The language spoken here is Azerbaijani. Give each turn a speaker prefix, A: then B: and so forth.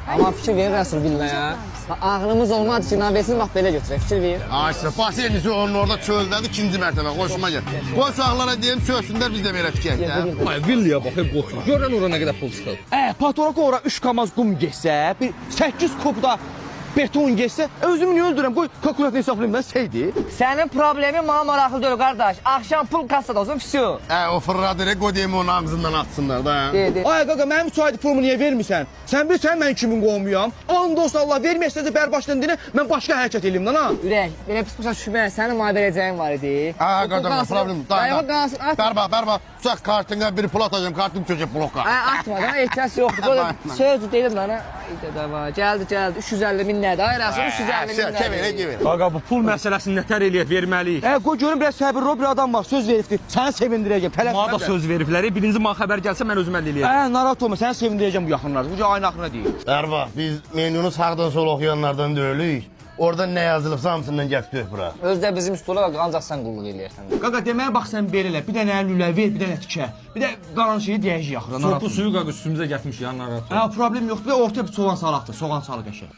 A: Amma fikir verir Rəsul bilməyə. Ağlımız olmadı ki, navesini bax belə götürək, fikir verir.
B: Ayşə, Basenisi onun orada çöldədir, ikinci mərtəbə, xoşuma gəl. Qoy uşaqlara deyim, çölsünlər, biz də belə tikək də.
C: Ay, villiyə bax, hep qoxur. Görən ora nə qədər pul çıxır.
D: Patoraka ora 3 kamaz qum geçsə, bir 8 kub da beton geçsə, özümü niyə öldürəm? Qoy kalkulatını hesablayayım mən, seydi.
A: Sənin problemin mənə maraqlı deyil, qardaş. Axşam pul kassada olsun, fisiyo.
B: O fırladır, qoy deyim onun ağzından atsınlar da.
D: Ay qaqa, mənim 3 aydır pulumu niyə vermirsən? Sən bilirsən mən kimin qohumuyam? And olsa Allah verməyəsə də bərbaşdan dinə, mən başqa hərəkət eləyim lan ha.
A: Ürək, belə pis başa düşmə, sənin mənə verəcəyin var idi.
B: Qardaş, problem. Bərba, tutaq kartına bir pul atacağım, kartım çökəcək bloka.
A: Atma da, ehtiyac yoxdur. Söz deyiləm mənə. Gəldi, 350 min nədir? Ay Rəsul, 350 min nədir?
C: Qaqa, bu pul məsələsini nətər eləyək, verməliyik.
D: Qoy görüm, biraz səbirli ol, bir adam var, söz veribdir. Səni sevindirəcəm, tələsmə.
C: Mənə da söz veriblər, birinci mənə xəbər gəlsə mən özüm əldə eləyəcəm.
D: Narahat olma, səni sevindirəcəm bu yaxınlarda. Bu ayın axırına deyil.
B: Bərba, biz menunu sağdan sola oxuyanlardan deyilük. Orada nə yazılıbsa hamısından gətirib bura.
A: Özdə bizim üstülə ancaq sən qulluq eləyirsən.
D: Qaqa, deməyə bax sən belə elə, bir dənə lülə ver, bir dənə tikə. Bir də qalan şeyi deyəcək axıra.
C: Soğuqlu suyu qaqa üstümüzə gətirmiş ya, narahat.
D: Problem yoxdur, ortaya bir soğan salaqdır, soğan salı qəşəng.